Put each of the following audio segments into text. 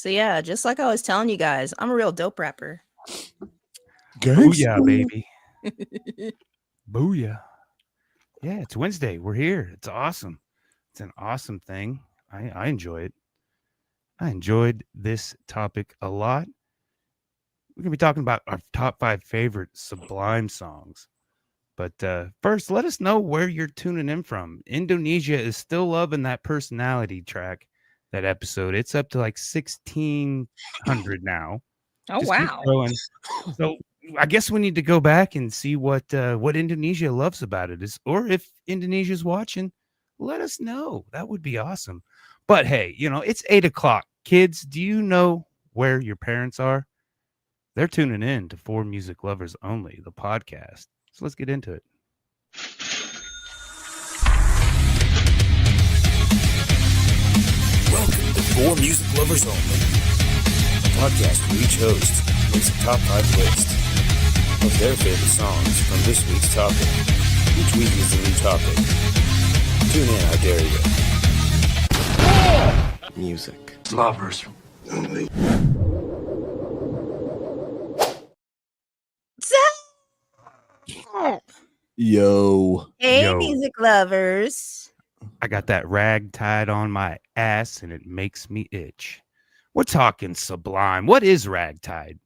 So yeah, just like I was telling you guys, I'm a real dope rapper. Booyah, baby. Booyah. Yeah, it's Wednesday. We're here. It's awesome. It's an awesome thing. I enjoy it. I enjoyed this topic a lot. We're going to be talking about our top 5 favorite Sublime songs. But first, let us know where you're tuning in from. Indonesia is still loving that personality track, that episode. It's up to like 1,600 now. Oh, Just keep wow. growing. So I guess we need to go back and see what Indonesia loves about it is, or if Indonesia's watching, let us know. That would be awesome. But hey, it's 8:00. Kids, do you know where your parents are? They're tuning in to For Music Lovers Only, the podcast. So let's get into it. Welcome to For Music Lovers Only, a podcast where each host makes a top 5 list of their favorite songs from this week's topic. Each week is a new topic. Tune in, I dare you. Music Lovers Only. Yo. Hey, music lovers. I got that rag tied on my ass and it makes me itch. We're talking Sublime. What is rag tied?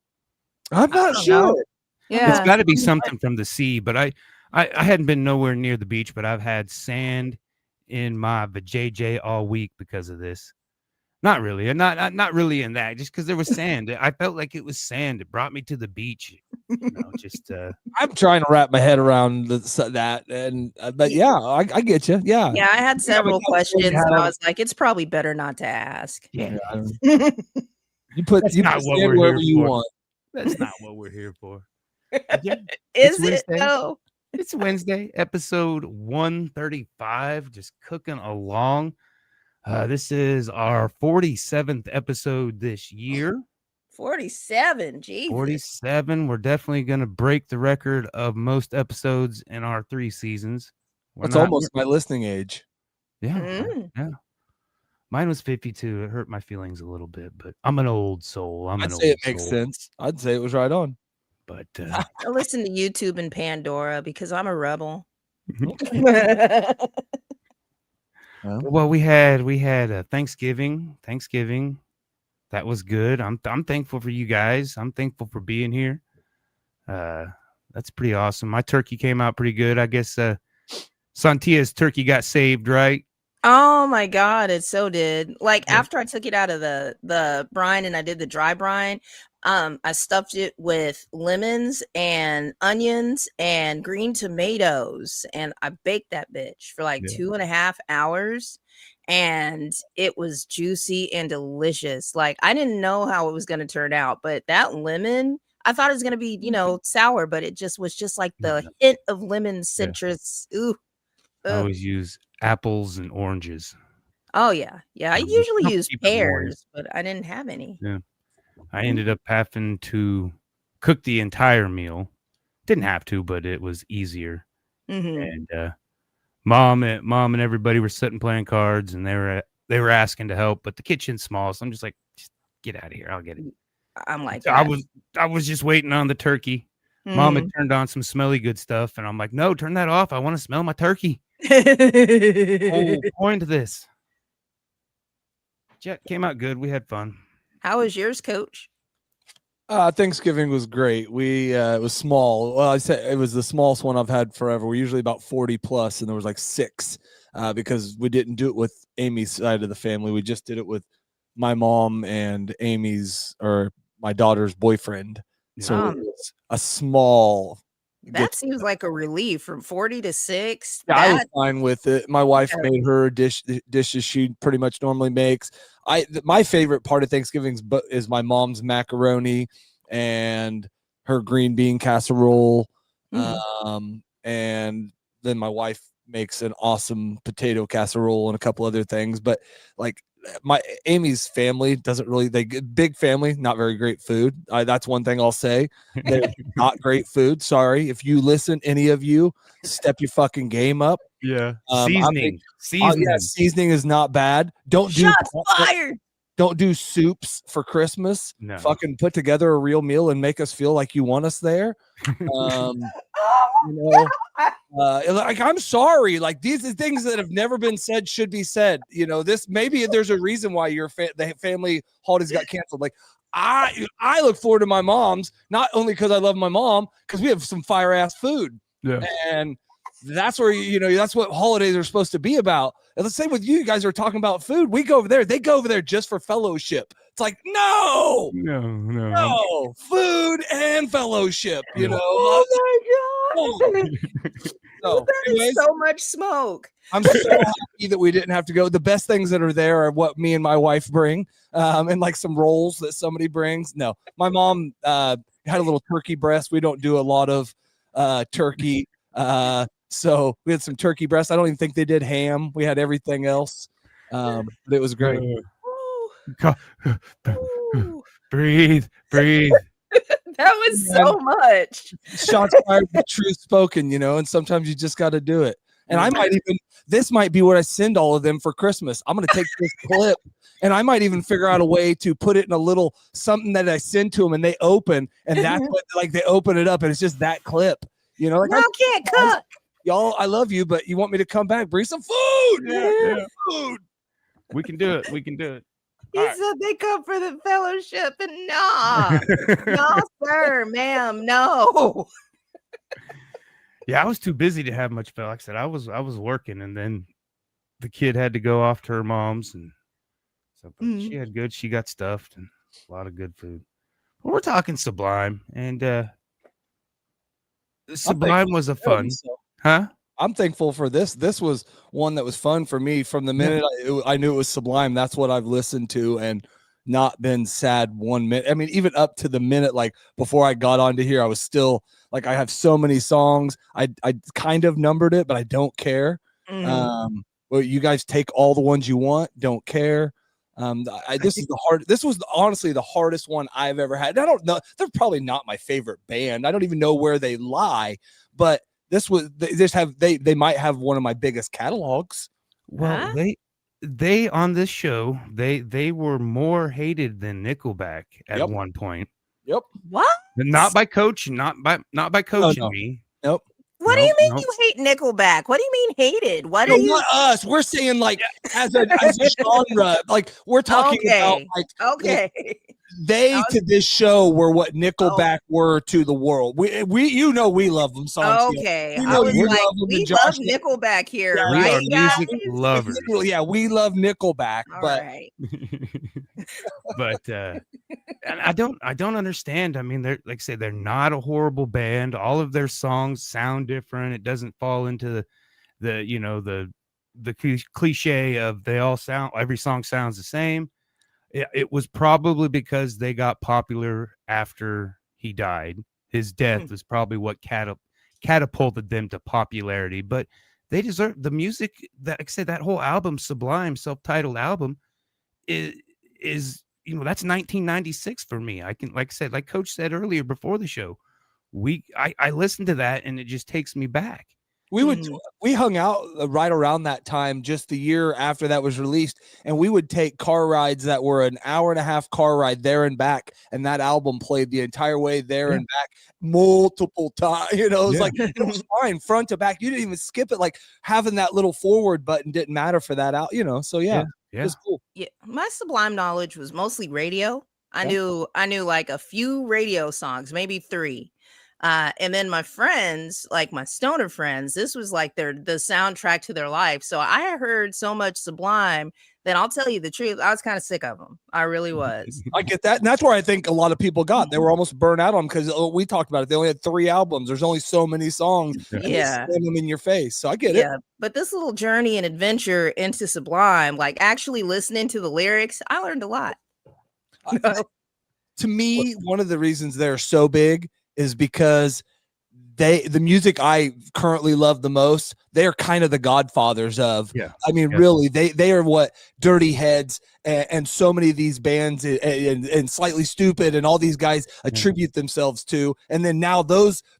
I'm not sure. Yeah. It's got to be something from the sea, but I hadn't been nowhere near the beach, but I've had sand in my vajayjay all week because of this. Not really. Not really in that. Just because there was sand. I felt like it was sand. It brought me to the beach. I'm trying to wrap my head around that, and but yeah, I get you. Yeah. Yeah, I had several questions, and I was like, it's probably better not to ask. Yeah. You put not what sand we're wherever here you for. want. That's not what we're here for. Yeah, Is it's it though? It's Wednesday, episode 135, just cooking along. This is our 47th episode this year. 47, Jesus. 47. We're definitely going to break the record of most episodes in our 3 seasons. That's almost my listening age. Yeah, yeah. Mine was 52. It hurt my feelings a little bit, but I'm an old soul. I'd say it makes sense. I'd say it was right on. But I listen to YouTube and Pandora because I'm a rebel. Well, we had Thanksgiving. That was good. I'm thankful for you guys. I'm thankful for being here. That's pretty awesome. My turkey came out pretty good. I guess Sontia's turkey got saved, right? Oh my God, it so did. Like after I took it out of the brine and I did the dry brine, I stuffed it with lemons and onions and green tomatoes, and I baked that bitch for like 2.5 hours, and it was juicy and delicious. Like I didn't know how it was going to turn out, but that lemon, I thought it was going to be, sour, but it just was just like the hint of lemon citrus. Ooh. I always use apples and oranges. Oh yeah. I usually use pears, but I didn't have any. Yeah. I ended up having to cook the entire meal. Didn't have to, but it was easier. Mm-hmm. And mom and everybody were sitting playing cards, and they were asking to help, but the kitchen's small, so I'm just like, just get out of here. I'll get it. I'm like, so I was just waiting on the turkey. Mm-hmm. Mom had turned on some smelly good stuff, and I'm like, no, turn that off. I want to smell my turkey. Whole point of this. Jet came out good. We had fun. How was yours, Coach? Thanksgiving was great. It was small. Well, I said it was the smallest one I've had forever. We're usually about 40 plus, and there was like 6 because we didn't do it with Amy's side of the family. We just did it with my mom and my daughter's boyfriend. So it was a small. That seems like a relief from 40 to 6. Yeah, I was fine with it. My wife made her dishes she pretty much normally makes. My favorite part of Thanksgiving is my mom's macaroni and her green bean casserole. And then my wife makes an awesome potato casserole and a couple other things. But like Amy's family big family, not very great food. That's one thing I'll say. They're not great food. Sorry. If you listen, any of you, step your fucking game up. Yeah. Seasoning is not bad. Don't do shots fired. Don't do soups for Christmas. No. Fucking put together a real meal and make us feel like you want us there. Like, I'm sorry. Like, these are things that have never been said should be said. This maybe there's a reason why the family holidays got canceled. Like, I look forward to my mom's, not only because I love my mom, because we have some fire ass food. Yeah. And that's where that's what holidays are supposed to be about. And the same with you guys are talking about food. We go over there, they go over there just for fellowship. It's like, no, food and fellowship, Oh my god. So, that is so much smoke. I'm so happy that we didn't have to go. The best things that are there are what me and my wife bring, and like some rolls that somebody brings. No, my mom had a little turkey breast. We don't do a lot of turkey. So we had some turkey breast. I don't even think they did ham. We had everything else. But it was great. Breathe. That was so much. Shots fired, the truth spoken, and sometimes you just got to do it. And this might be what I send all of them for Christmas. I'm going to take this clip and I might even figure out a way to put it in a little something that I send to them and they open, and that's what, like, they open it up and it's just that clip, like, I can't cook. Y'all, I love you, but you want me to come back, bring some food. Yeah. Food. We can do it. He said they come for the fellowship, and no, sir, ma'am, no. Yeah, I was too busy to have much fun. Like I said, I was working, and then the kid had to go off to her mom's, and so she got stuffed and a lot of good food. But we're talking Sublime, and Sublime was a fun, huh? I'm thankful for this. This was one that was fun for me from the minute I knew it was Sublime. That's what I've listened to and not been sad 1 minute. I mean, even up to the minute, like before I got onto here, I was still like, I have so many songs. I kind of numbered it, but I don't care. Well, you guys take all the ones you want. Don't care. This was honestly the hardest one I've ever had. And I don't know. They're probably not my favorite band. I don't even know where they lie, but they might have one of my biggest catalogs. Well, they on this show, they were more hated than Nickelback at one point. Yep. What? Not by Coach, not by coaching me. Nope. What do you mean you hate Nickelback? What do you mean hated? What are you? Not us. We're saying like as a genre, like we're talking about like they to this show were what Nickelback were to the world. We we love them. Sontia. Okay, we I was you like, love them, we love Nickelback here, Yeah, right? We are music lovers. Yeah, we love Nickelback, All but right. But and I don't understand. I mean, they're like I say, they're not a horrible band. All of their songs sound different. It doesn't fall into the cliche of every song sounds the same. It was probably because they got popular after he died. His death was probably what catapulted them to popularity. But they deserve the music. That, like I said, that whole album, Sublime, self-titled album, is that's 1996 for me. I can, like I said, like Coach said earlier before the show, I listened to that and it just takes me back. We hung out right around that time, just the year after that was released, and we would take car rides that were an hour and a half car ride there and back, and that album played the entire way there and back multiple times. It was like it was fine front to back. You didn't even skip it. Like having that little forward button didn't matter for that out. So yeah. It was cool. Yeah, my Sublime knowledge was mostly radio. I knew like a few radio songs, maybe 3. And then my friends, like my stoner friends, this was like the soundtrack to their life. So I heard so much Sublime that I'll tell you the truth, I was kind of sick of them. I really was. I get that. And that's where I think a lot of people got. They were almost burnt out on them because we talked about it. They only had 3 albums. There's only so many songs. Yeah. Slam them in your face. So I get it. But this little journey and adventure into Sublime, like actually listening to the lyrics, I learned a lot. To me, one of the reasons they're so big is because the music I currently love the most, they are kind of the godfathers of. Yeah. I mean, really, they are what Dirty Heads and so many of these bands and Slightly Stupid and all these guys attribute themselves to. And then now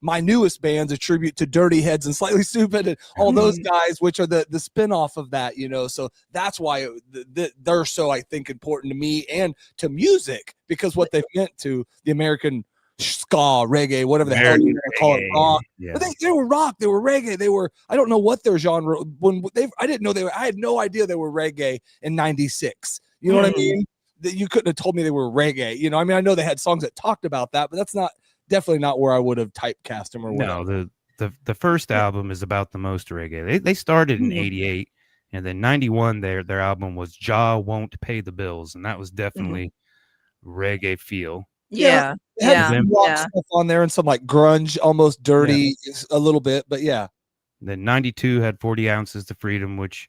my newest bands attribute to Dirty Heads and Slightly Stupid and all those guys, which are the spinoff of that, so that's why they're so, I think, important to me and to music, because what they've meant to the American ska, reggae, whatever the hell you want to call it, rock. Yeah. But they were rock, they were reggae, they were, I don't know what their genre, I didn't know I had no idea they were reggae in 96. You know what I mean? That you couldn't have told me they were reggae. I mean, I know they had songs that talked about that, but that's definitely not where I would have typecast them or whatever. No, the first album is about the most reggae. They started in 88, and then 91 their album was Jah Won't Pay the Bills, and that was definitely reggae feel. Yeah. They had some rock stuff on there and some like grunge, almost dirty a little bit, but yeah. Then 92 had 40 Ounces to Freedom, which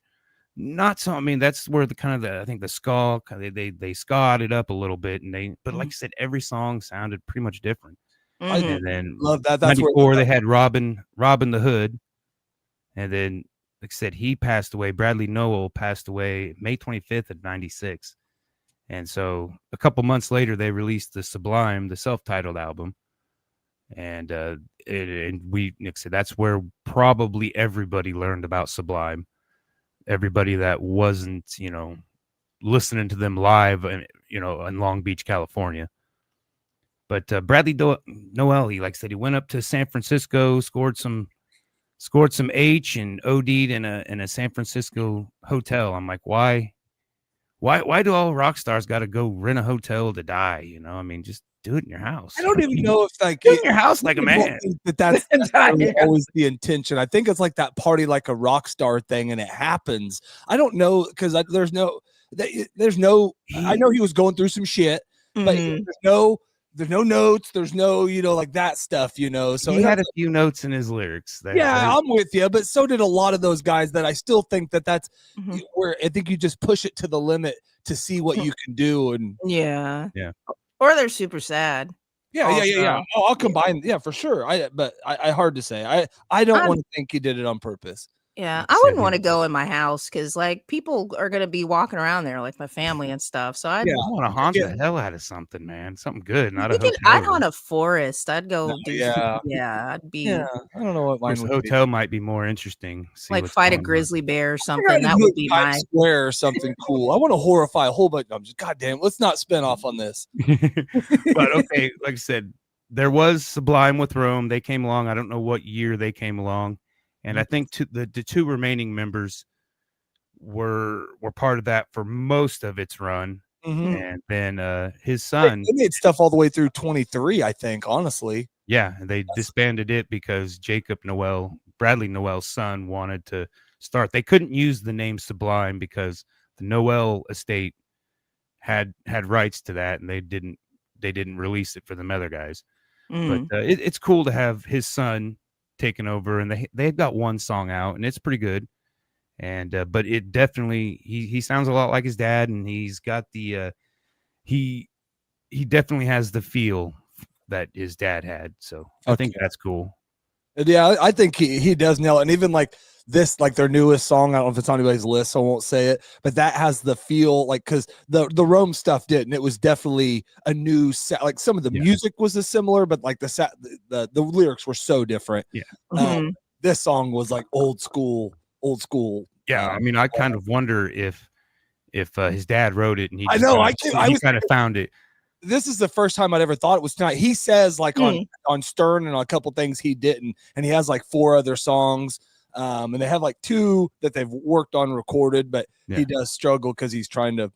not so. I mean, that's where I think the ska, they sca'd it up a little bit, but like I said, every song sounded pretty much different. And then love that. That's 94 they had Robbin the Hood, and then like I said, he passed away. Bradley Nowell passed away May 25th of 96. And so a couple months later, they released the Sublime, the self-titled album. And we, Nick said, that's where probably everybody learned about Sublime. Everybody that wasn't, listening to them live, in Long Beach, California. But Bradley Nowell, he, like I said, he went up to San Francisco, scored some H and OD'd in a San Francisco hotel. I'm like, why do all rock stars got to go rent a hotel to die? I mean, just do it in your house. I don't even know if do it in your house like a man. That's really always the intention. I think it's like that party like a rock star thing, and it happens. I don't know, because there's no. I know he was going through some shit, but there's no notes. There's no, like that stuff, So he had a few notes in his lyrics. I'm with you, but so did a lot of those guys that I still think that's where I think you just push it to the limit to see what you can do. And yeah. Or they're super sad. Yeah. Oh, I'll combine. Yeah, for sure. I hard to say. I don't want to think he did it on purpose. Yeah, I wouldn't want to go in my house because like people are gonna be walking around there, like my family and stuff. So I want to haunt the hell out of something, man. Something good, not a hotel. I'd haunt a forest. I'd go. I'd be. Yeah, I don't know what mine would hotel might be more interesting. Like fight a grizzly bear or something. That would be my square or something cool. I want to horrify a whole bunch. I'm just goddamn. Let's not spin off on this. But okay, like I said, there was Sublime with Rome. They came along. I don't know what year they came along. And I think the two remaining members were part of that for most of its run. And then his son. They made stuff all the way through 23, I think, honestly. Yeah, they disbanded it because Bradley Nowell's son, wanted to start. They couldn't use the name Sublime because the Nowell estate had rights to that, and they didn't release it for them other guys. But it's cool to have his son taken over, and they've got one song out, and it's pretty good. And but it definitely he sounds a lot like his dad, and he's got the he definitely has the feel that his dad had. So I think that's cool. Yeah, I think he does nail it. And even like this, like their newest song, I don't know if it's on anybody's list, so I won't say it, but that has the feel, like, because the Rome stuff didn't. It was definitely a new set. Like some of the music was similar, but like the lyrics were so different. Yeah. This song was like old school. Yeah, I mean, I kind of wonder if his dad wrote it, and he kind of found it. This is the first time I'd ever thought it was tonight. He says like on Stern and on a couple things he didn't, and he has like 4 other songs. And they have like 2 that they've worked on recorded, but he does struggle because he's trying to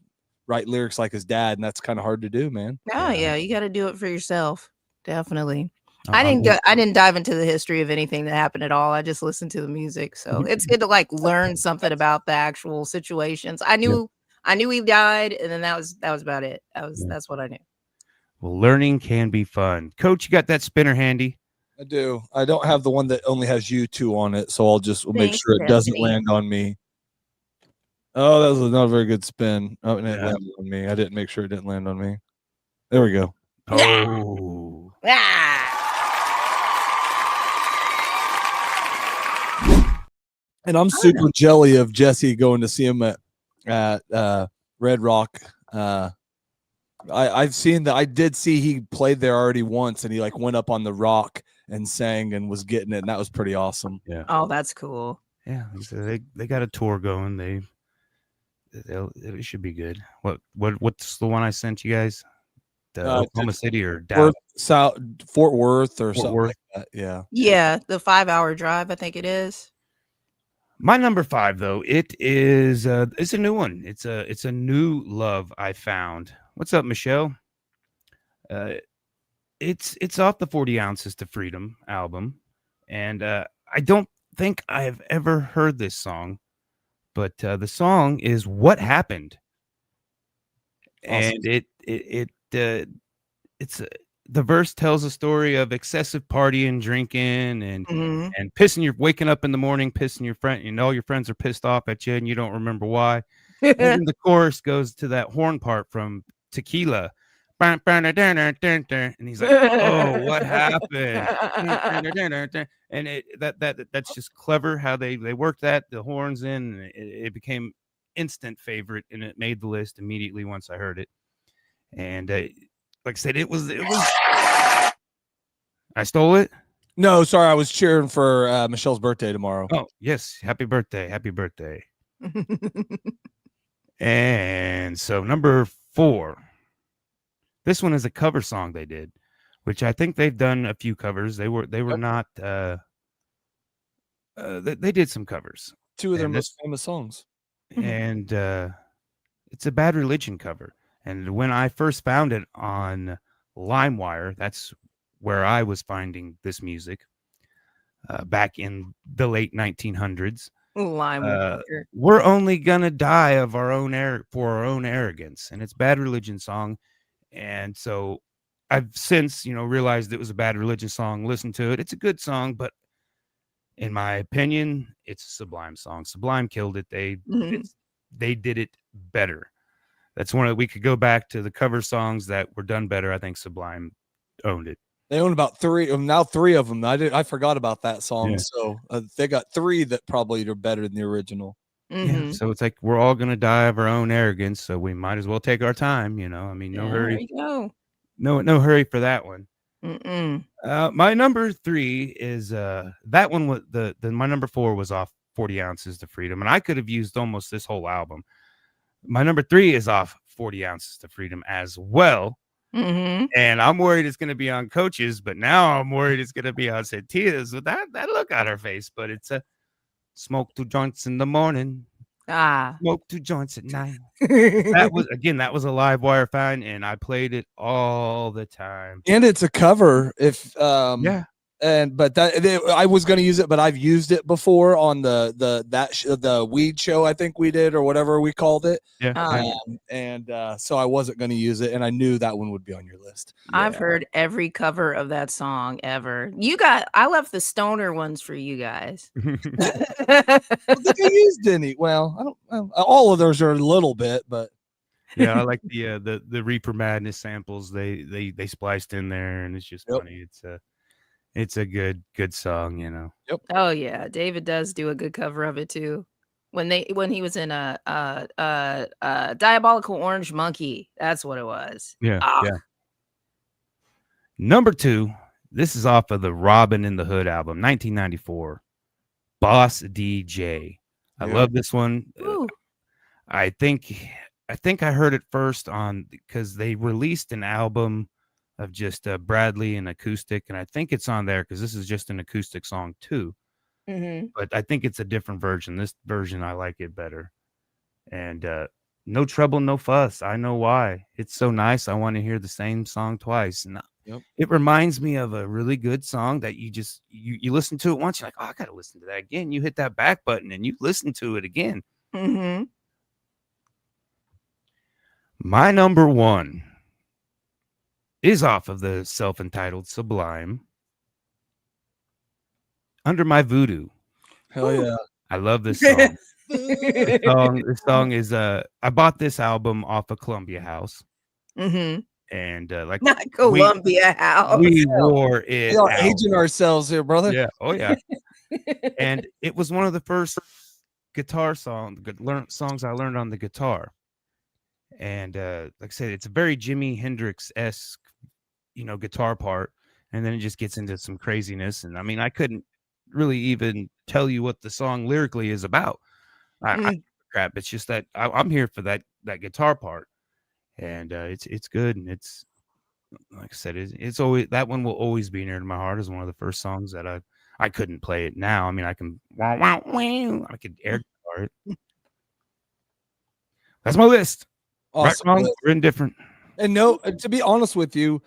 write lyrics like his dad, and that's kind of hard to do, man. Oh yeah, you got to do it for yourself, definitely. I didn't dive into the history of anything that happened at all. I just listened to the music, so it's good to like learn something about the actual situations. I knew he died, and then that was about it. That's what I knew. Well, learning can be fun. Coach, you got that spinner handy? I do. I don't have the one that only has U2 on it, so I'll make sure it doesn't land on me. Oh, that was not a very good spin. Oh, and it landed on me. I didn't make sure it didn't land on me. There we go. Oh. And I'm super jelly of Jesse going to see him at Red Rock. I've seen that. I did see he played there already once, and he like went up on the rock and sang and was getting it, and that was pretty awesome. Yeah. Oh, that's cool. Yeah. So they got a tour going. It should be good. What's the one I sent you guys? The Oklahoma City or Dallas? Fort Worth or something Worth. like that. Yeah. Yeah, the 5-hour drive, I think it is. My number 5, though, it's a new one. It's a new love I found. What's up, Michelle? It's off the 40 Ounces to Freedom album, and I don't think I have ever heard this song, but the song is "What Happened," Awesome. and the verse tells a story of excessive partying, drinking, and pissing. Waking up in the morning, pissing your friend, and all your friends are pissed off at you, and you don't remember why. And then the chorus goes to that horn part from Tequila, and he's like, "Oh, what happened?" And that's just clever how they worked the horns in. And it became instant favorite, and it made the list immediately once I heard it. And like I said, it was. I stole it. No, sorry, I was cheering for Michelle's birthday tomorrow. Oh yes, happy birthday, happy birthday. And so number 4, this one is a cover song they did, which I think they've done a few covers. They were not. They did some covers. 2 of their most famous songs, and it's a Bad Religion cover. And when I first found it on LimeWire, that's where I was finding this music back in the late 1900s. We're only gonna die of our own for our own arrogance, and it's Bad Religion song. And so I've since realized it was a Bad Religion song. Listened to it; it's a good song, but in my opinion, it's a Sublime song. Sublime killed it. They did it better. That's we could go back to the cover songs that were done better. I think Sublime owned it. They own about 3 of them. I forgot about that song. Yeah. So they got 3 that probably are better than the original. Yeah. So it's like we're all gonna die of our own arrogance, so we might as well take our time. I mean, no hurry. There you go. No hurry for that one. My number 3 is that one was my number 4 was off 40 Ounces to Freedom, and I could have used almost this whole album. My number 3 is off 40 Ounces to Freedom as well. And I'm worried it's going to be on Coach's, but now I'm worried it's going to be on Sontia's with that look on her face. But it's a smoke 2 joints in the morning. Smoke 2 joints at night. That was a live wire find, and I played it all the time. And it's a cover. I was going to use it, but I've used it before on the weed show I think we did, or whatever we called it. So I wasn't going to use it, and I knew that one would be on your list. I've heard every cover of that song ever. I left the stoner ones for you guys. I think I used any. Well, I don't. All of those are a little bit, but yeah, I like the Reaper Madness samples they spliced in there, and it's just funny. It's a good song, Yep. Oh yeah, David does do a good cover of it too. When he was in a Diabolical Orange Monkey, that's what it was. Yeah. Number 2, this is off of the Robbin the Hood album, 1994. Boss D.J. I love this one. I think I heard it first because they released an album of just Bradley and acoustic, and I think it's on there because this is just an acoustic song too. But I think it's a different version. This version I like it better. And no trouble, no fuss. I know why. It's so nice. I want to hear the same song twice. And it reminds me of a really good song that you just you listen to it once, you're like, oh, I gotta listen to that again. You hit that back button and you listen to it again. My number 1 is off of the self-entitled Sublime, Under My Voodoo. Hell yeah. I love this song. This song is I bought this album off of Columbia House. And not Columbia House. We wore it. We are aging ourselves here, brother. Yeah. Oh yeah. And it was one of the first guitar songs I learned on the guitar. And like I said, it's a very Jimi Hendrix-esque, guitar part, and then it just gets into some craziness. And I mean, I couldn't really even tell you what the song lyrically is about. I crap. It's just that I'm here for that guitar part, and it's good, and it's like I said, it's always, that one will always be near to my heart as one of the first songs that I couldn't play it now. I mean, I can I could air guitar it. That's my list. Awesome. Right, wrong, or indifferent. And no, to be honest with you,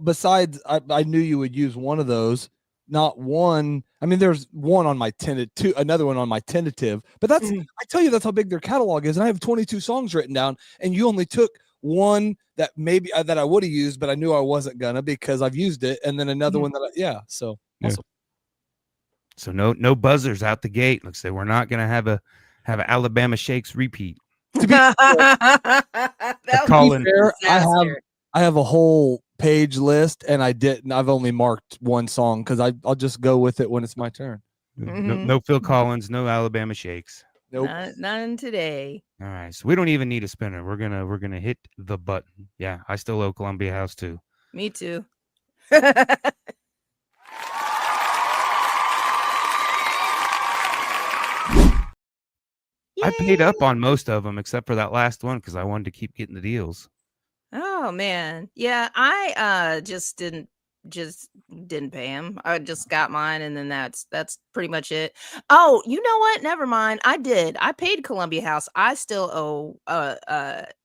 besides I knew you would use one of those. Not one. I mean, there's one on my tentative, another one on my tentative. But that's I tell you, that's how big their catalog is. And I have 22 songs written down, and you only took one that maybe that I would have used, but I knew I wasn't gonna because I've used it, and then another one that so awesome. So no buzzers out the gate. Let's say we're not gonna have an Alabama Shakes repeat. To be fair, I have a whole page list, and I've only marked one song because I'll just go with it when it's my turn. No Phil Collins, no Alabama Shakes. Nope. None today. All right, so we don't even need a spinner. We're gonna hit the button. Yeah, I still owe Columbia House too. Me too. I paid up on most of them except for that last one because I wanted to keep getting the deals. Oh man, yeah, I just didn't pay him. I just got mine, and then that's pretty much it. Oh, you know what? Never mind. I paid Columbia House. I still owe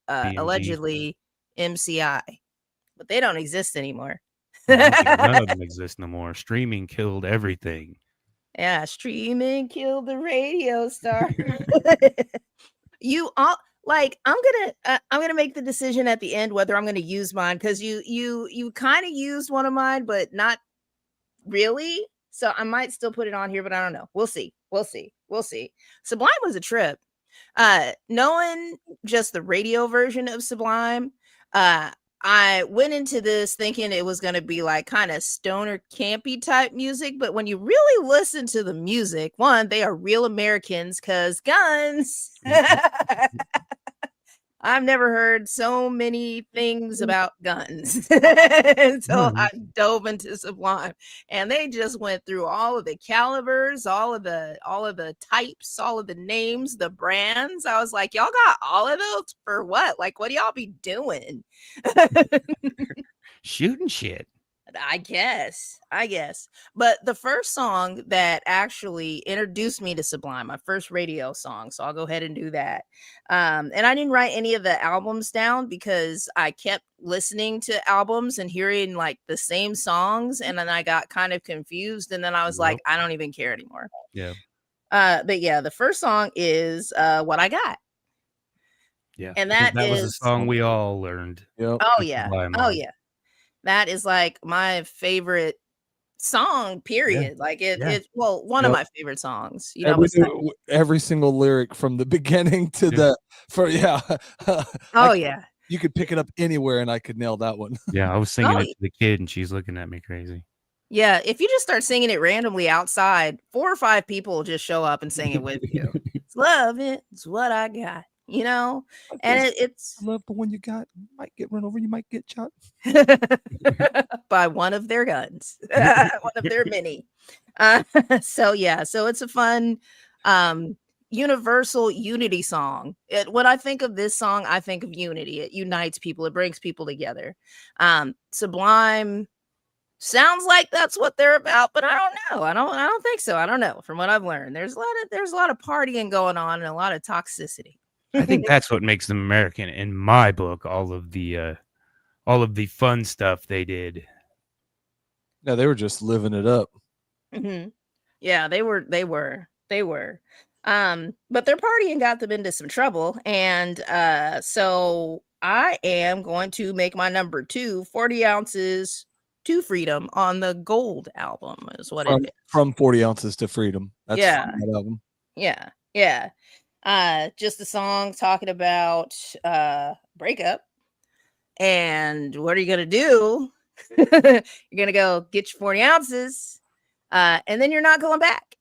allegedly MCI, but they don't exist anymore. None of them exist no more. Streaming killed everything. Yeah, streaming killed the radio star. You all like I'm gonna make the decision at the end whether I'm gonna use mine, because you kind of used one of mine, but not really. So I might still put it on here, but I don't know. We'll see. Sublime was a trip. Knowing just the radio version of Sublime, I went into this thinking it was going to be like kind of stoner campy type music, but when you really listen to the music, one, they are real Americans because guns. I've never heard so many things about guns. So I dove into Sublime, and they just went through all of the calibers, all of the types, all of the names, the brands. I was like, y'all got all of those for what? Like, what do y'all be doing? Shooting shit. I guess. But the first song that actually introduced me to Sublime, my first radio song, so I'll go ahead and do that. And I didn't write any of the albums down because I kept listening to albums and hearing like the same songs, and then I got kind of confused, and then I was like, I don't even care anymore. Yeah. But yeah, the first song is What I Got. Yeah. And that was a song we all learned. Yep. Oh yeah. That is like my favorite song, period. Yeah. Like it's one of my favorite songs. You know, every single lyric from the beginning to you could pick it up anywhere and I could nail that one. Yeah, I was singing it to the kid and she's looking at me crazy. Yeah, if you just start singing it randomly outside, 4 or 5 people will just show up and sing it with you. It's love it's what I got. You know, and it's I love the one you got. You might get run over, you might get shot by one of their guns, one of their many. So it's a fun universal unity song. When I think of this song, I think of unity. It unites people, it brings people together. Sublime sounds like that's what they're about, but I don't know. I don't think so. I don't know. From what I've learned, there's a lot of partying going on and a lot of toxicity. I think that's what makes them American in my book. All of the fun stuff they did. No, they were just living it up. Mm-hmm. Yeah, they were. But their partying got them into some trouble, and so I am going to make my number 2, 40 ounces to freedom on the Gold album. Is what it is. From 40 ounces to freedom. That's that album. Yeah. Just a song talking about breakup, and what are you gonna do? You're gonna go get your 40 ounces, and then you're not going back.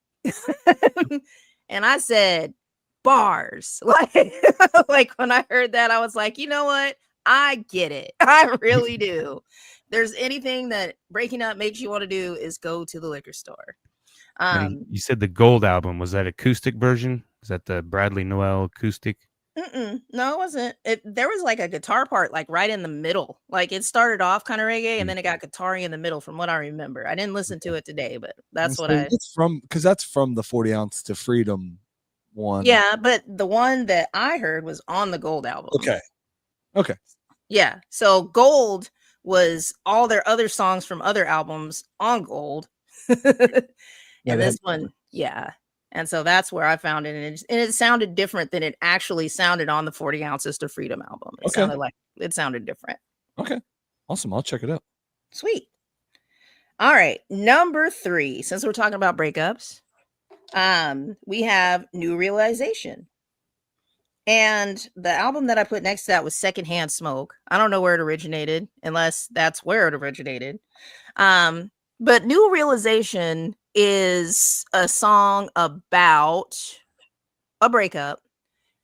And I said, bars. Like when I heard that, I was like, you know what? I get it. I really do. There's anything that breaking up makes you want to do is go to the liquor store. Now, you said the Gold album, was that acoustic version? Is that the Bradley Noel acoustic? No, it wasn't. There was like a guitar part like right in the middle. Like it started off kind of reggae and then it got guitar-y in the middle from what I remember. I didn't listen to it today, but that's what it's from, because that's from the 40 Ounce to Freedom one. Yeah, but the one that I heard was on the Gold album. Okay. Yeah. So Gold was all their other songs from other albums on Gold. And this one, yeah. And so that's where I found it. And it sounded different than it actually sounded on the 40 Ounces to Freedom album. It sounded different. Okay. Awesome. I'll check it out. Sweet. All right. Number 3, since we're talking about breakups, we have New Realization. And the album that I put next to that was Secondhand Smoke. I don't know where it originated, unless that's where it originated. But New Realization is a song about a breakup.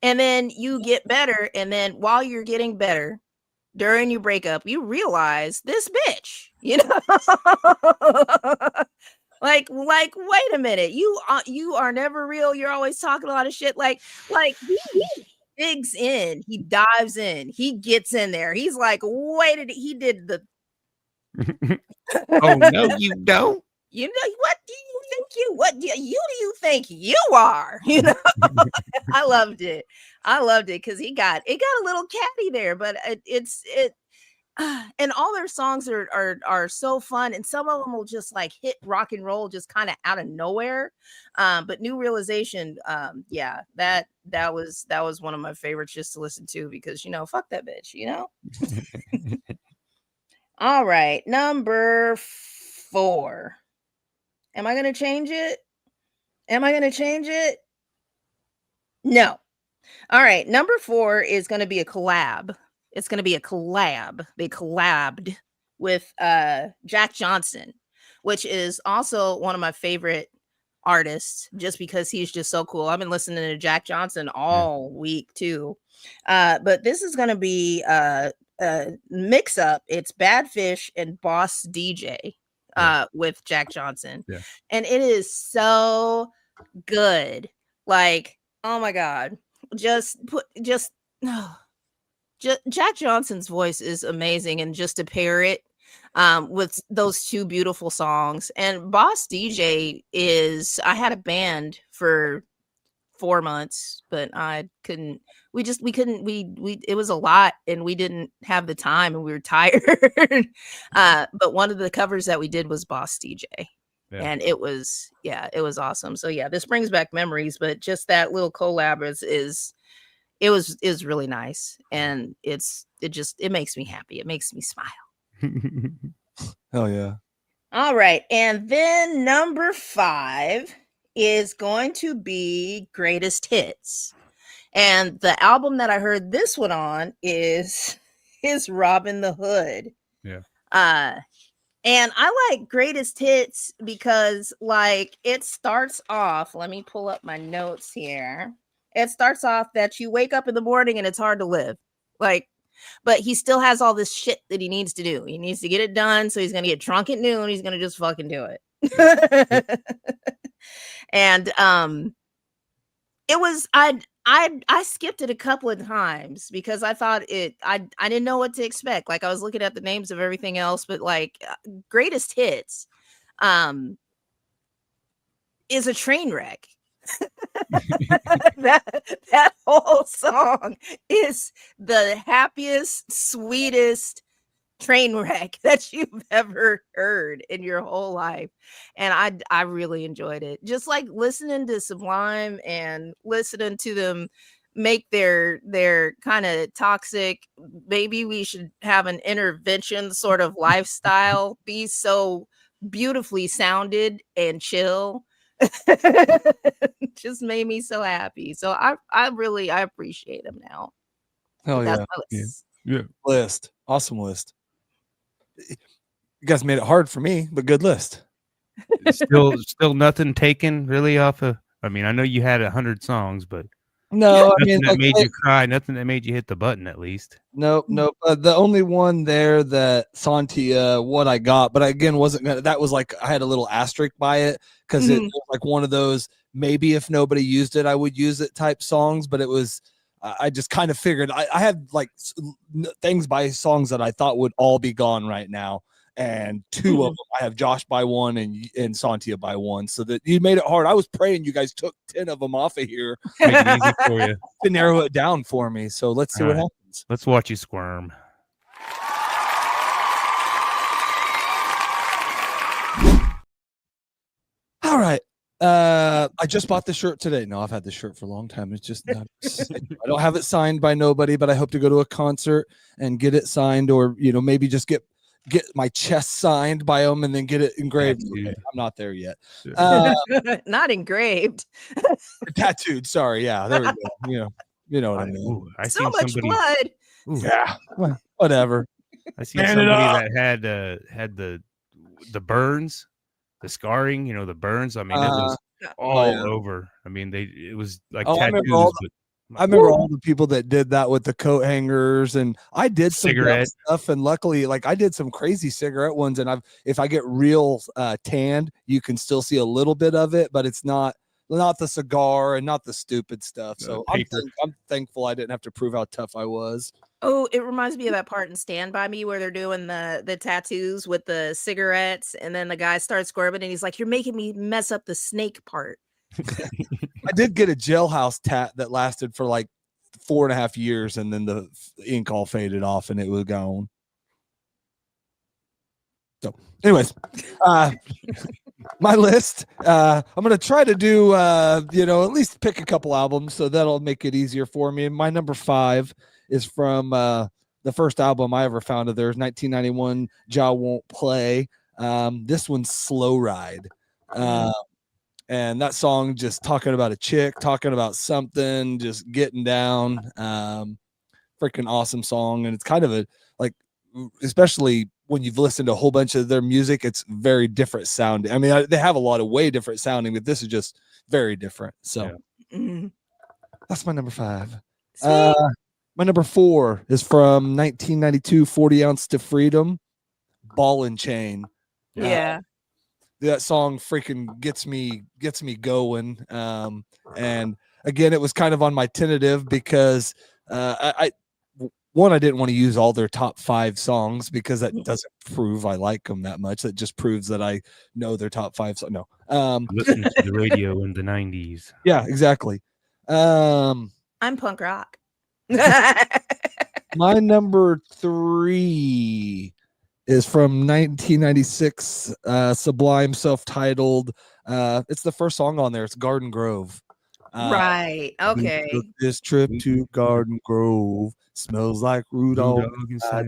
And then you get better. And then while you're getting better, during your breakup, you realize this bitch, you know? Like, wait a minute, you are never real. You're always talking a lot of shit. Like he digs in, he dives in, he gets in there. He's like, he did the. Oh no, you don't. You know what do you think you are? You know, I loved it because it got a little catty there, but it. And all their songs are so fun, and some of them will just like hit rock and roll just kind of out of nowhere. But New Realization, yeah, that was one of my favorites just to listen to because fuck that bitch, All right, number 4. Am I gonna change it? No. All right, number 4 is gonna be a collab. It's going to be a collab. They collabed with Jack Johnson, which is also one of my favorite artists just because he's just so cool. I've been listening to Jack Johnson all week too. But this is going to be a mix up. It's Badfish and Boss D.J. With Jack Johnson. Yeah. And it is so good. Like, oh my God. Jack Johnson's voice is amazing, and just to pair it with those two beautiful songs. And Boss DJ I had a band for 4 months, but I couldn't. It was a lot, and we didn't have the time, and we were tired. But one of the covers that we did was Boss DJ. Yeah. And it was awesome. So yeah, this brings back memories, but just that little collab is really nice, and it makes me happy. It makes me smile. Hell yeah. All right, and then number 5 is going to be Greatest Hits, and the album that I heard this one on is Robbin The Hood. Yeah. And I like Greatest Hits because like it starts off. Let me pull up my notes here. It starts off that you wake up in the morning and it's hard to live. Like, but he still has all this shit that he needs to do. He needs to get it done. So he's going to get drunk at noon. He's going to just fucking do it. And it was, I skipped it a couple of times because I thought I didn't know what to expect. Like I was looking at the names of everything else, but like Greatest Hits is a train wreck. that whole song is the happiest, sweetest train wreck that you've ever heard in your whole life, and I really enjoyed it. Just like listening to Sublime and listening to them make their kind of toxic, maybe we should have an intervention sort of lifestyle be so beautifully sounded and chill. Just made me so happy. So I appreciate him now. Hell yeah. Yeah. List. Awesome list. You guys made it hard for me, but good list. Still nothing taken really off of. I mean, I know you had 100 songs, but No, I mean, nothing that like, made you cry. Nothing that made you hit the button. At least. nope. The only one there that Sontia, what I got, but again, wasn't gonna. That was like I had a little asterisk by it because it was like one of those maybe if nobody used it, I would use it type songs. But it was, I just kind of figured I had like things by songs that I thought would all be gone right now. And two of them, I have Josh by one and Sontia by one, so that you made it hard. I was praying you guys took 10 of them off of here, Make it easy for you to narrow it down for me. So let's see what happens. Let's watch you squirm. All right. I just bought the shirt today. No, I've had this shirt for a long time. It's just not, I don't have it signed by nobody, but I hope to go to a concert and get it signed, or maybe just get my chest signed by them and then get it engraved. Okay, I'm not there yet. Not engraved. Tattooed. Sorry. Yeah, there we go. You know what I mean. Ooh, I so much blood. Ooh. Yeah. Well, whatever. I see somebody that had the burns, the scarring. The burns. I mean, it was all over. I mean, it was like tattoos. I remember all the people that did that with the coat hangers, and I did some cigarette stuff. And luckily, like I did some crazy cigarette ones. And if I get real tanned, you can still see a little bit of it, but it's not the cigar and not the stupid stuff. So I'm thankful I didn't have to prove how tough I was. Oh, it reminds me of that part in Stand By Me where they're doing the tattoos with the cigarettes, and then the guy starts squirming, and he's like, "You're making me mess up the snake part." I did get a jailhouse tat that lasted for like 4.5 years, and then the ink all faded off and it was gone. So, anyways, my list. I'm gonna try to do at least pick a couple albums, so that'll make it easier for me. And my number 5 is from the first album I ever found of theirs, 1991. Ja Won't Play. This one's Slow Ride. And that song just talking about a chick, talking about something, just getting down. Freaking awesome song. And it's kind of especially when you've listened to a whole bunch of their music, it's very different sounding. I mean, they have a lot of way different sounding, but this is just very different. So that's my number 5. My number 4 is from 1992, 40 Ounce to Freedom, Ball and Chain. Yeah. That song freaking gets me going. And again, it was kind of on my tentative because I didn't want to use all their top 5 songs because that doesn't prove I like them that much. That just proves that I know their top 5 songs. No. Listen to the radio in the 90s. Yeah, exactly. I'm punk rock. My number 3 is from 1996, Sublime, self-titled. It's the first song on there. It's Garden Grove. Right. Okay. This trip to Garden Grove smells like Rudolph. I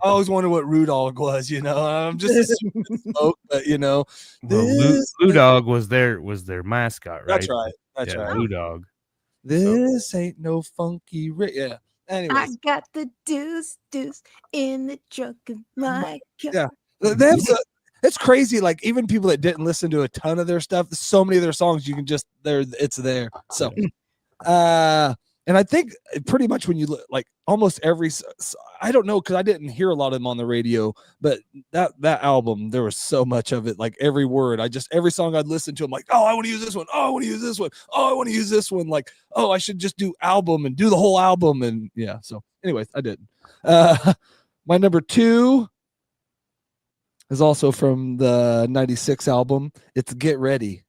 always wondered what Rudolph was. I'm just assuming smoke, but Blue Dog was their mascot, right? That's right. Blue Dog. This ain't no funky. Yeah. Anyways. I got the deuce in the truck of my car. Yeah. It's crazy. Like even people that didn't listen to a ton of their stuff, so many of their songs, you can just it's there. So, and I think pretty much when you look, like almost every, I don't know, because I didn't hear a lot of them on the radio, but that album, there was so much of it, like every word. Every song I'd listen to, I'm like, oh, I want to use this one. Oh, I want to use this one. Oh, I want to use this one. Like, oh, I should just do album and do the whole album. And yeah. So anyways, I didn't. My number 2 is also from the 96 album. It's Get Ready.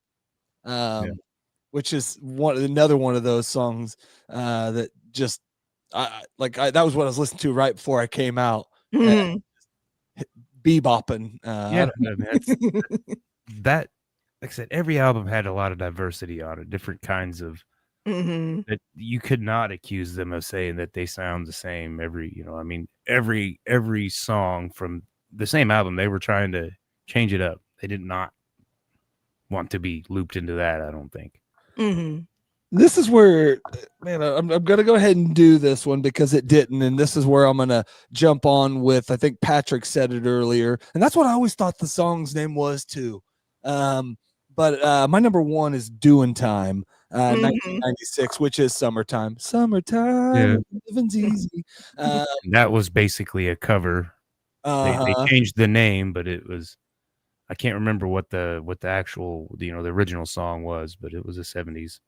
Which is another one of those songs that just that was what I was listening to right before I came out. Bebopping. That, like I said, every album had a lot of diversity on it, different kinds of that you could not accuse them of saying that they sound the same every song from the same album, they were trying to change it up. They did not want to be looped into that, I don't think. This is where, man, I'm going to go ahead and do this one because it didn't. And this is where I'm going to jump on with, I think Patrick said it earlier. And that's what I always thought the song's name was too. But my number one is Doin Time, Mhm. 1996, which is Summertime. Summertime, Yeah. living's easy. That was basically a cover. They changed the name, but it was, I can't remember what the actual, the original song was, but it was the 70s.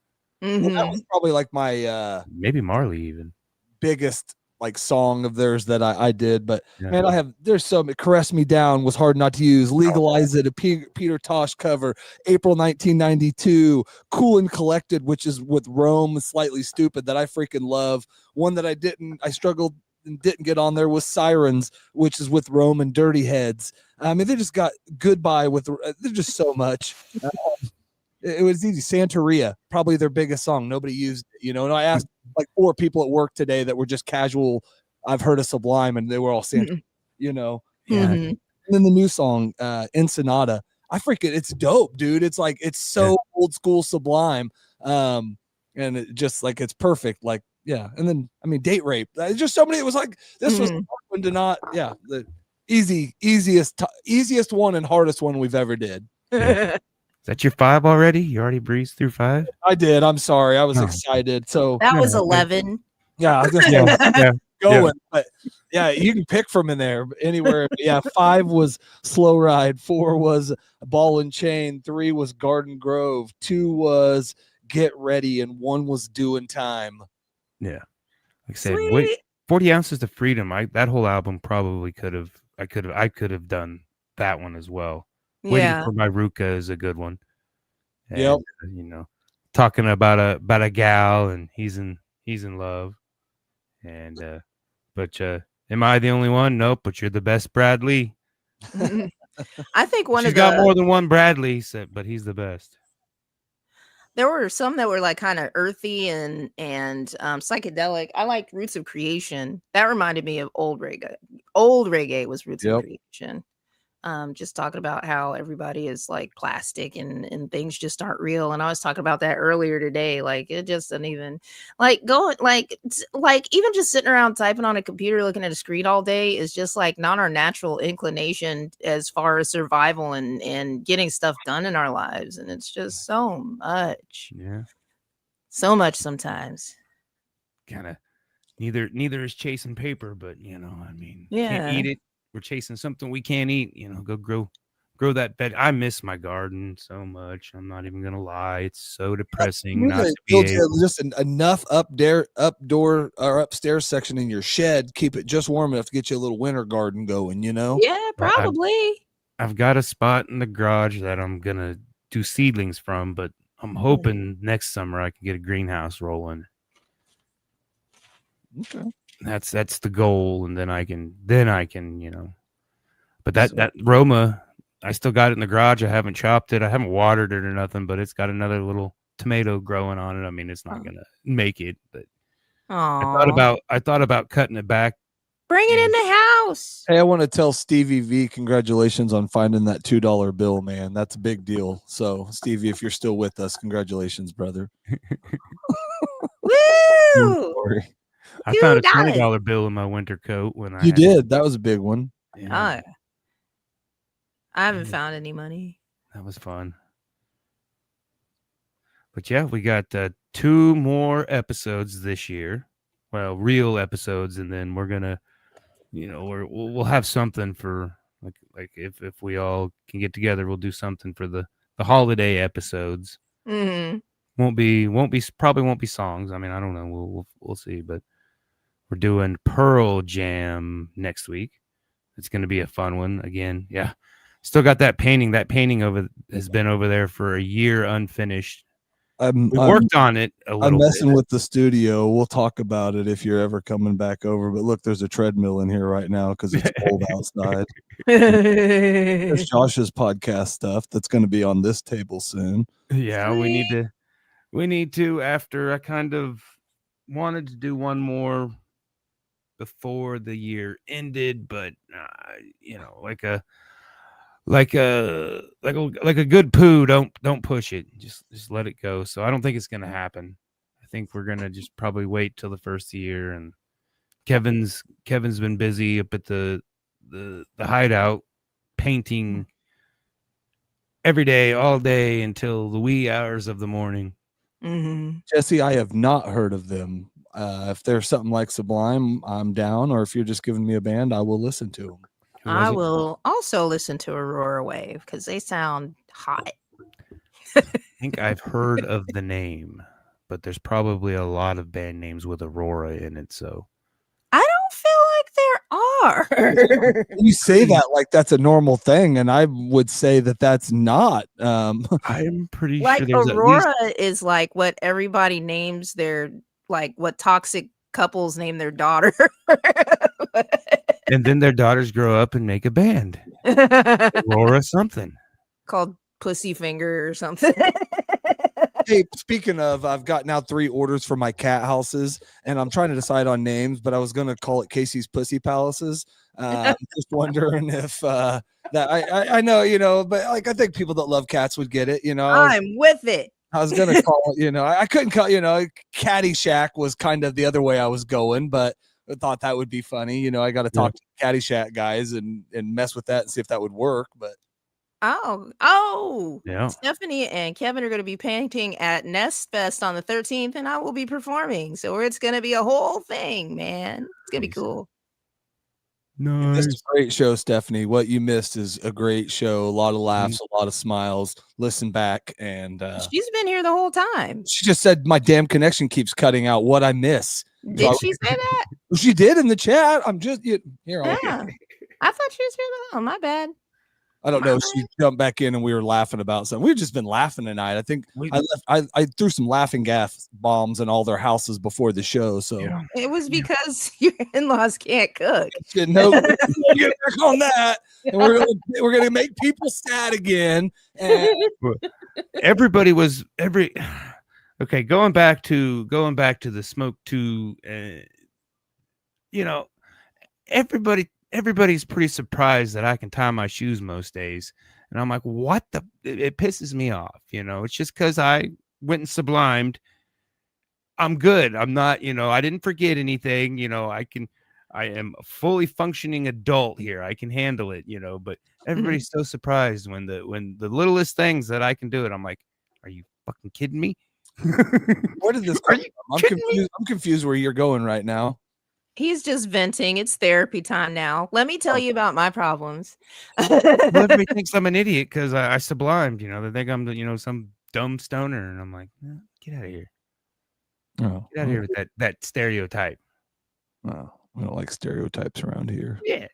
Well, that was probably like my Maybe Marley even. biggest like song of theirs that I did. But Yeah. man, there's so many. Caress Me Down was hard not to use. Legalize It, a Peter Tosh cover. April 1992. Cool and Collected, which is with Rome, Slightly Stupid, that I freaking love. One that I struggled and didn't get on there was Sirens, which is with Rome and Dirty Heads. I mean, they just got Goodbye with, there's just so much. It was easy. Santeria, probably their biggest song. Nobody used it, And I asked like 4 people at work today that were just casual. I've heard of Sublime, and they were all Santeria, Yeah. And then the new song, Ensenada. It's dope, dude. It's like, it's so old school Sublime. And it just like, it's perfect. Like, yeah. And then, I mean, Date Rape. It's just so many. It was like, this was one to not, the easiest one and hardest one we've ever did. Is that your 5 already? You already breezed through 5? I did. I'm sorry. I was excited. So that was 11. Yeah, I was gonna say going, but yeah, you can pick from in there anywhere. Yeah, 5 was Slow Ride, 4 was Ball and Chain, 3 was Garden Grove, 2 was Get Ready, and 1 was Doin Time. Yeah, like I said, wait, 40 Ounces to Freedom. That whole album probably I could have done that one as well. Waiting for My Ruka is a good one. And, talking about a gal and he's in love. And but am I the only one? Nope, but you're the best Bradley. I think She's got more than one Bradley, but he's the best. There were some that were like kind of earthy and psychedelic. I like Roots of Creation. That reminded me of old reggae. Old reggae was Roots of Creation. Just talking about how everybody is like plastic and things just aren't real. And I was talking about that earlier today. Like it just doesn't even like even just sitting around typing on a computer, looking at a screen all day is just like not our natural inclination as far as survival and getting stuff done in our lives. And it's just so much. Yeah. So much sometimes. Kind of neither is chasing paper, but can't eat it. We're chasing something we can't eat, go grow that bed. I miss my garden so much. I'm not even gonna lie. It's so depressing. Not to be just enough updoor or upstairs section in your shed. Keep it just warm enough to get you a little winter garden going, Yeah, probably. I've got a spot in the garage that I'm gonna do seedlings from, but I'm hoping next summer I can get a greenhouse rolling. Okay. That's the goal, and then I can but that Roma, I still got it in the garage. I haven't chopped it, I haven't watered it or nothing, but it's got another little tomato growing on it. I mean, it's not gonna make it, but I thought about cutting it back. Bring it in the house. Hey, I want to tell Stevie V congratulations on finding that $2 bill, man. That's a big deal. So Stevie, if you're still with us, congratulations, brother. Woo! I found a $20 bill in my winter coat when I did. That was a big one. Yeah. I haven't found any money. That was fun. But yeah, we got 2 more episodes this year. Well, real episodes, and then we're gonna, we'll have something for like if we all can get together, we'll do something for the holiday episodes. Mm-hmm. Probably won't be songs. I mean, I don't know. We'll see, but. We're doing Pearl Jam next week. It's going to be a fun one again. Yeah. Still got that painting. That painting has been over there for a year unfinished. We worked on it a little I'm messing bit. with the studio. We'll talk about it if you're ever coming back over. But look, there's a treadmill in here right now because it's cold outside. There's Josh's podcast stuff that's going to be on this table soon. Yeah, we need to after I kind of wanted to do one more before the year ended, but like a good poo, don't push it, just let it go. So I don't think it's gonna happen. I think we're gonna just probably wait till the first year. And Kevin's been busy up at the hideout painting every day, all day until the wee hours of the morning. Mm-hmm. Jesse, I have not heard of them. If there's something like Sublime, I'm down. Or if you're just giving me a band, I will listen to them. I will also listen to Aurora Wave because they sound hot. I think I've heard of the name, but there's probably a lot of band names with Aurora in it. So I don't feel like there are. You say that like that's a normal thing, and I would say that that's not. I'm pretty Like sure there's Aurora at least is like what everybody names their, like what toxic couples name their daughter. and then their daughters grow up and make a band. Aurora something. Called Pussy Finger or something. Hey, speaking of, I've got now 3 orders for my cat houses, and I'm trying to decide on names, but I was going to call it Casey's Pussy Palaces. Just wondering if that I know, you know, but like I think people that love cats would get it, you know. I'm with it. I was going to call it, you know, I couldn't call, you know, Caddyshack was kind of the other way I was going, but I thought that would be funny. You know, I got to talk to Caddyshack guys and mess with that and see if that would work, but Yeah. Stephanie and Kevin are going to be painting at Nest Fest on the 13th, and I will be performing. So it's going to be a whole thing, man. It's going to be cool. Nice. It's a great show, Stephanie. What you missed is a great show. A lot of laughs, a lot of smiles. Listen back, and She's been here the whole time. she just said my damn connection keeps cutting out. What I miss? Did she say that? She did in the chat. I'm just here. Yeah. I thought she was here. Oh, my bad. I don't know. She jumped back in and we were laughing about something. We've just been laughing tonight. I think I threw some laughing gas bombs in all their houses before the show. So it was because your in-laws can't cook. No, get back on that. And we're gonna make people sad again. And Everybody was okay. Going back to the Smoke 2. You know, everybody's pretty surprised that I can tie my shoes most days. And I'm like, what it pisses me off. You know, it's just because I went and sublimed. I'm good. I'm not, you know, I didn't forget anything. You know, I am a fully functioning adult here. I can handle it, you know, but everybody's so surprised when the littlest things that I can do it. I'm like, are you fucking kidding me? Where did this come from? I'm confused where you're going right now. He's just venting. It's therapy time now. Let me tell you about my problems. Everybody thinks I'm an idiot because I sublimed. You know, they think I'm, you know, some dumb stoner, and I'm like, get out of here. Oh, get out of here with that stereotype. Oh, we don't like stereotypes around here. Yeah.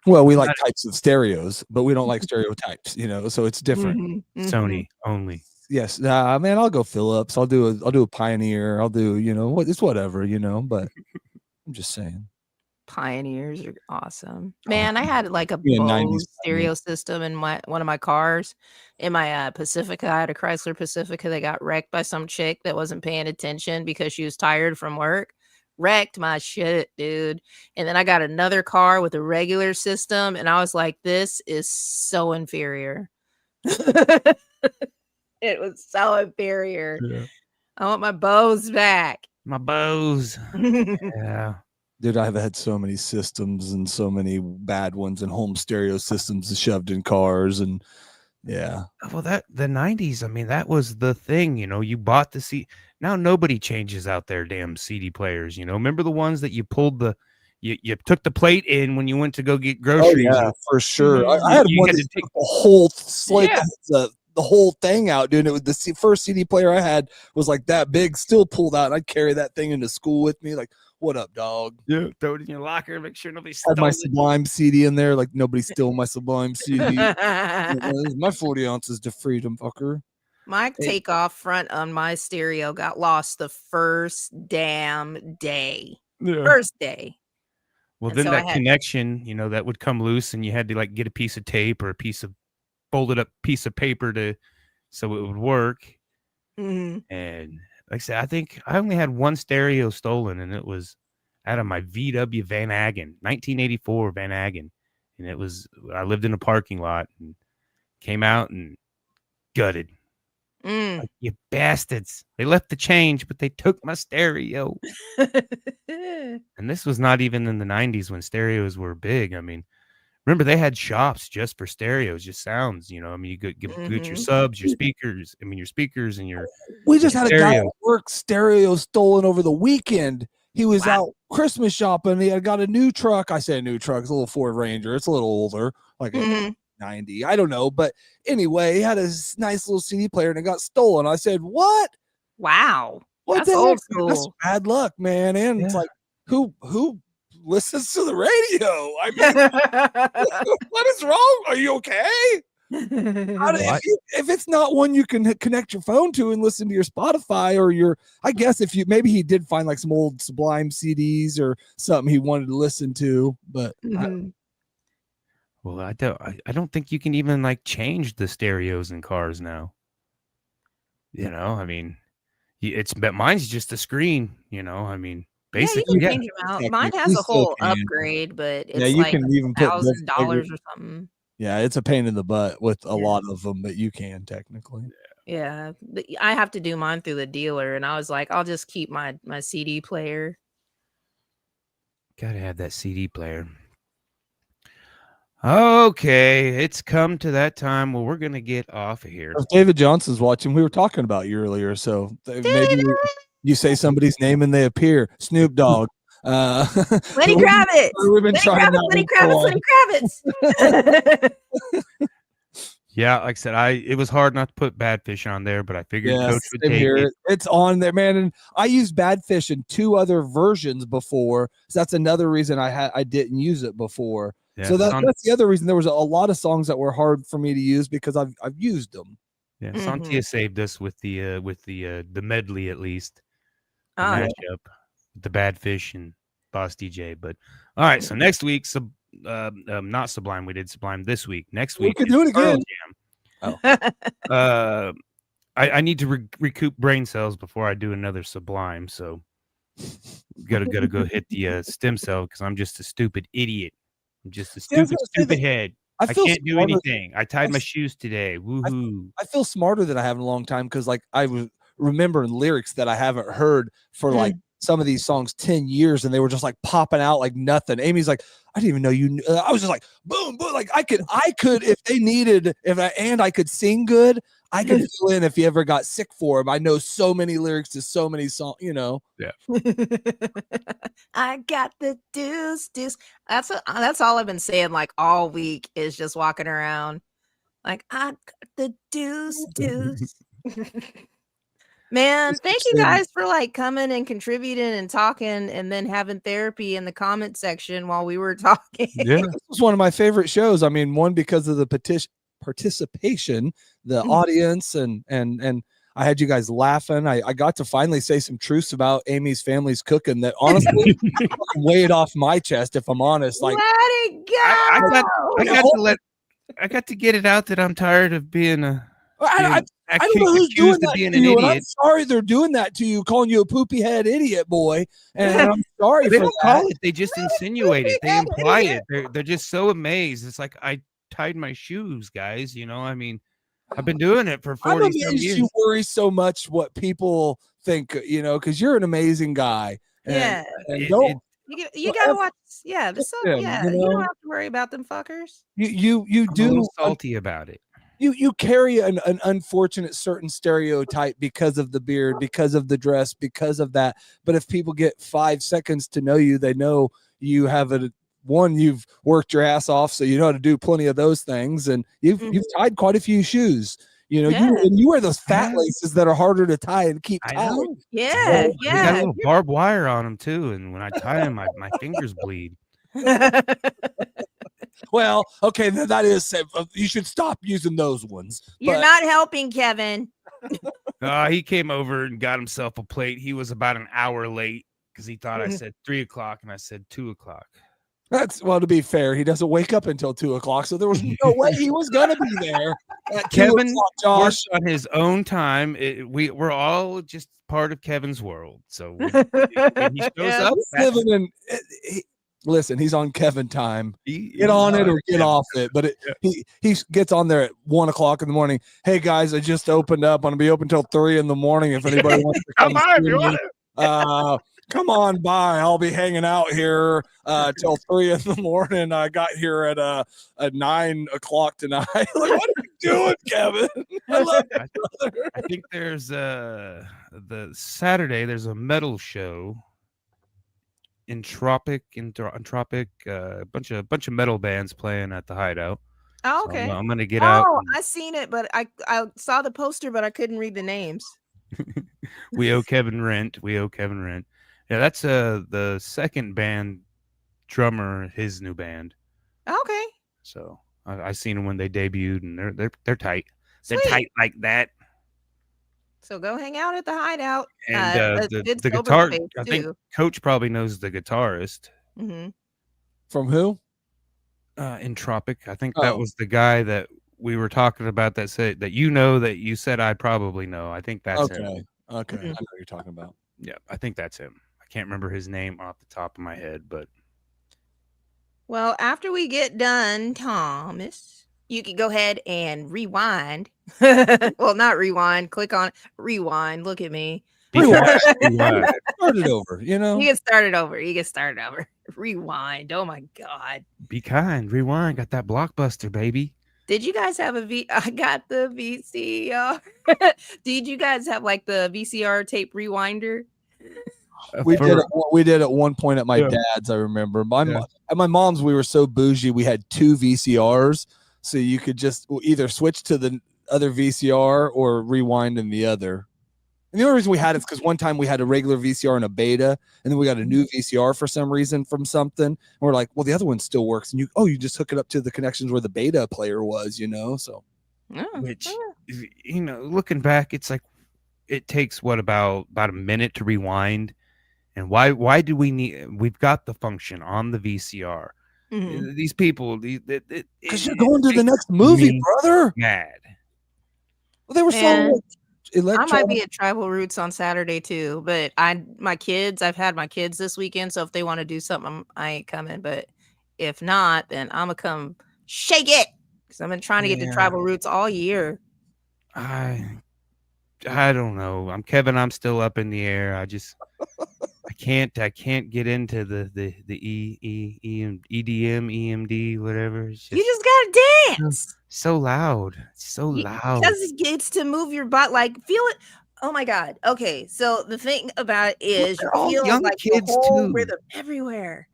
Well, we like types of stereos, but we don't like stereotypes. You know, so it's different. Mm-hmm. Sony only. Yes, man, I'll go Phillips. I'll do a Pioneer. I'll do, you know, it's whatever, you know. But I'm just saying, Pioneers are awesome, man. I had like a Bose stereo system in one of my cars. In my Pacifica, I had a Chrysler Pacifica that got wrecked by some chick that wasn't paying attention because she was tired from work. Wrecked my shit, dude. And then I got another car with a regular system, and I was like, this is so inferior. It was so inferior. Yeah. I want my Bose back. My Bose. Yeah. Dude, I've had so many systems and so many bad ones and home stereo systems shoved in cars. And yeah. Well, the 90s, I mean, that was the thing, you know, you bought the CD. Now nobody changes out their damn CD players, you know. Remember the ones that you pulled you took the plate in when you went to go get groceries? Oh, yeah, for sure. I had one that took the whole slate. Yeah. The whole thing out, dude. It was the first CD player I had was like that big, still pulled out. And I'd carry that thing into school with me. Like, what up, dog? Yeah, throw it in your locker, make sure nobody stole it. My Sublime CD in there, like nobody stole my Sublime CD. My 40 ounces to freedom, fucker. My takeoff front on my stereo got lost the first damn day. Yeah. First day. Well, and then so that connection, you know, that would come loose, and you had to like get a piece of tape or a piece of folded up piece of paper so it would work. Mm-hmm. And like I said, I think I only had one stereo stolen, and it was out of my VW Van Aggen, 1984 Van Aggen. And I lived in a parking lot and came out and gutted. Like, you bastards. They left the change, but they took my stereo. And this was not even in the 90s when stereos were big. I mean, Remember, they had shops just for stereos, just sounds. You know, I mean, you get your subs, your speakers. I mean, your speakers and your. We just had a guy stereo. at work stereo stolen over the weekend. He was out Christmas shopping. He had got a new truck. I say a new truck. It's a little Ford Ranger. It's a little older, like a 90. I don't know. But anyway, he had a nice little CD player and it got stolen. I said, what? Wow. What That's the old heck? school. That's bad luck, man. And it's like, who listens to the radio? I mean, what is wrong? Are you okay? If it's not one you can connect your phone to and listen to your Spotify or your, I guess if you, maybe he did find like some old Sublime CDs or something he wanted to listen to, but well, I don't think you can even like change the stereos in cars now. You know, I mean, but mine's just a screen, you know, I mean, basically, you can change them out. Mine has a whole upgrade, but it's you like can even put $1,000 or something. Yeah, it's a pain in the butt with a lot of them, but you can technically. Yeah, I have to do mine through the dealer, and I was like, I'll just keep my CD player. Gotta have that CD player. Okay, it's come to that time where we're gonna get off of here. If David Johnson's watching, we were talking about you earlier, so maybe you say somebody's name and they appear. Snoop Dogg. Lenny Kravitz. We've been trying Lenny Kravitz. Yeah, like I said, it was hard not to put Badfish on there, but I figured Coach would take it. It's on there, man. And I used Badfish in 2 other versions before, so that's another reason I didn't use it before. Yeah, so that's the other reason. There was a lot of songs that were hard for me to use because I've used them. Yeah, Sontia saved us with the medley at least. The matchup, the Badfish and Boss DJ. But all right, so next week, not Sublime. We did Sublime this week. Next week, we can do it again. I need to recoup brain cells before I do another Sublime. So gotta go hit the stem cell because I'm just a stupid idiot. I'm just a stupid head. I can't do anything. I tied my shoes today. Woohoo! I feel smarter than I have in a long time because like I was remembering lyrics that I haven't heard for like some of these songs 10 years and they were just like popping out like nothing. Amy's like, I didn't even know you knew. I was just like, boom, boom. Like I could, if they needed, I could sing good, I could fill in if you ever got sick for him. I know so many lyrics to so many songs, you know? Yeah. I got the deuce. That's all I've been saying like all week is just walking around. Like, I got the deuce. Man, thank you guys for like coming and contributing and talking and then having therapy in the comment section while we were talking. Yeah, this was one of my favorite shows. I mean, one because of the participation, the audience, and I had you guys laughing. I got to finally say some truths about Amy's family's cooking that honestly weighed off my chest, if I'm honest. Like, let it go. I got to get it out that I'm tired of being a. I don't know who's doing that to you, and I'm sorry they're doing that to you, calling you a poopy head idiot boy. And I'm sorry they for don't that. call it. They just insinuate it. They imply it. They're just so amazed. It's like I tied my shoes, guys. You know, I mean, I've been doing it for 40 years. You worry so much what people think, you know, because you're an amazing guy. And don't. You gotta watch. Yeah, you don't have to worry about them fuckers. You I'm a little salty about it. You carry an unfortunate certain stereotype because of the beard, because of the dress, because of that. But if people get 5 seconds to know you, they know you have you've worked your ass off, so you know how to do plenty of those things, and you've tied quite a few shoes. You know, you wear those fat laces that are harder to tie and keep tied. Yeah, They got a little barbed wire on them too, and when I tie them, my fingers bleed. Well, okay, that is you should stop using those ones. You're not helping, Kevin. He came over and got himself a plate. He was about an hour late because he thought I said 3 o'clock and I said 2 o'clock. That's, well, to be fair, he doesn't wake up until 2 o'clock, so there was no way he was gonna be there. Kevin works on his own time. We're all just part of Kevin's world. So when he shows up, listen, he's on Kevin time. Get on it or get off it. But he gets on there at 1 o'clock in the morning. Hey guys, I just opened up. I'm gonna be open till 3 in the morning. If anybody wants to come by, if you want it. come on by. I'll be hanging out here till 3 a.m. I got here at 9 o'clock tonight. Like, what are you doing, Kevin? I love you, brother. I think there's the Saturday. There's a metal show in Tropic, a bunch of metal bands playing at the Hideout. Oh, So okay. I'm gonna get out. Oh, I seen it, but I saw the poster, but I couldn't read the names. We owe Kevin rent. Yeah, that's the second band drummer, his new band. Okay. So I seen them when they debuted, and they're tight. Sweet. They're tight like that. So go hang out at the Hideout. And the guitar, I think Coach probably knows the guitarist. Mm-hmm. From who? In Tropic. I think that was the guy that we were talking about that said that that you said I probably know. I think that's him. Okay. Mm-hmm. I know what you're talking about. Yeah, I think that's him. I can't remember his name off the top of my head, but well, after we get done, Thomas, you can go ahead and rewind. Well, not rewind. Click on rewind. Look at me. Start it over. You know, You get started over. Rewind. Oh my God. be kind. Rewind. Got that Blockbuster, baby. Did you guys have I got the VCR. Did you guys have like the VCR tape rewinder? we did at one point at my dad's. I remember at my mom's. We were so bougie. We had 2 VCRs, so you could just either switch to the other VCR or rewind in the other. And the only reason we had it is because one time we had a regular VCR and a beta, and then we got a new VCR for some reason from something. And we're like, well, the other one still works. And you just hook it up to the connections where the beta player was, So, which, looking back, it's like it takes about a minute to rewind. And why do we need? We've got the function on the VCR. Mm-hmm. These people, because you're going to the next movie, brother. Mad. Well, they were so. I might be at Tribal Roots on Saturday too, but I've had my kids this weekend, so if they want to do something, I ain't coming. But if not, then I'm gonna come shake it because I've been trying to get to Tribal Roots all year. I don't know. I'm Kevin. I'm still up in the air. I can't get into the EDM, EMD, whatever. You just gotta dance. So loud. Because it gets to move your butt, like feel it. Oh my God. Okay, so the thing about it is you feel young like kids the whole too. rhythm everywhere.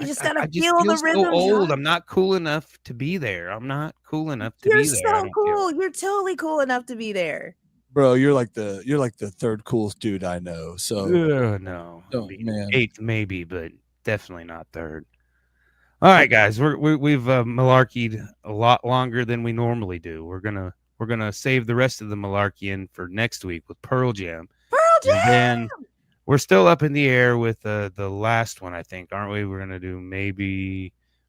You just gotta feel the rhythm. So old. I'm not cool enough to be there. I'm not cool enough to You're be there. so cool. You're totally cool enough to be there. Bro, you're like the third coolest dude I know. So no, man. 8th maybe, but definitely not 3rd. All right, guys, we've malarkeyed a lot longer than we normally do. We're gonna save the rest of the malarkeying for next week with Pearl Jam. And then we're still up in the air with the last one, I think, aren't we? We're gonna do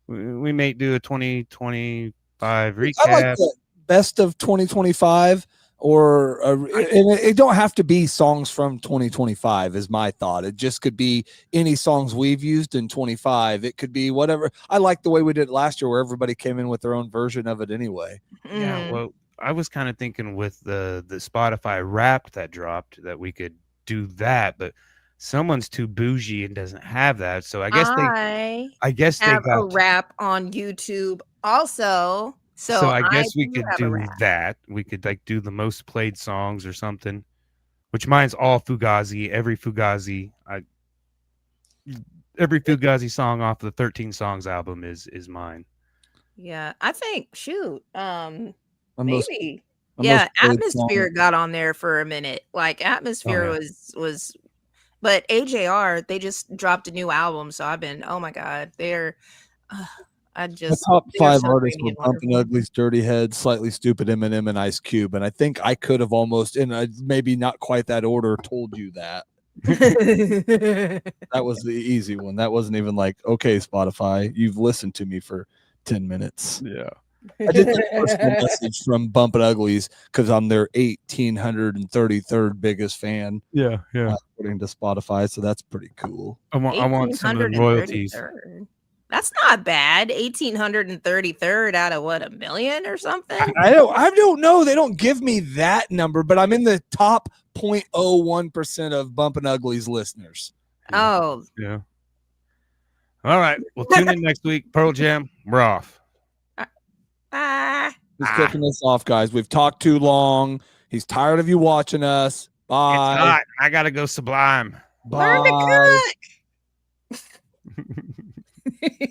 we may do a 2025 recap. I like the best of 2025. Or and it don't have to be songs from 2025 is my thought. It just could be any songs we've used in 25. It could be whatever. I like the way we did it last year where everybody came in with their own version of it anyway. Yeah, well, I was kind of thinking with the Spotify Wrapped that dropped that we could do that, but someone's too bougie and doesn't have that. So I guess they have got a rap on YouTube also. So I guess we could do that. We could do the most played songs or something, which mine's all Fugazi. Every Fugazi song off the 13 Songs album is mine. Yeah, I think maybe. Yeah, Atmosphere got on there for a minute. Like Atmosphere was but AJR, they just dropped a new album, so I've been, oh my God, they're the top 5 artists were Bumpin' Uglies, Dirty Heads, Slightly Stupid, Eminem, and Ice Cube. And I think I could have almost, in maybe not quite that order, told you that. That was the easy one. That wasn't even like, okay, Spotify, you've listened to me for 10 minutes. Yeah. I did get a personal message from Bumpin' Uglies because I'm their 1,833rd biggest fan. Yeah. According to Spotify. So that's pretty cool. I want some of the royalties. That's not bad. 1,833rd out of what, 1 million or something? I don't know. They don't give me that number, but I'm in the top 0.01% of Bumpin' Uglies listeners. Oh, Yeah. All right. Well, tune in next week. Pearl Jam. We're off. Just kicking this off, guys. We've talked too long. He's tired of you watching us. Bye. It's hot. I gotta go Sublime. learn Bye. to cook.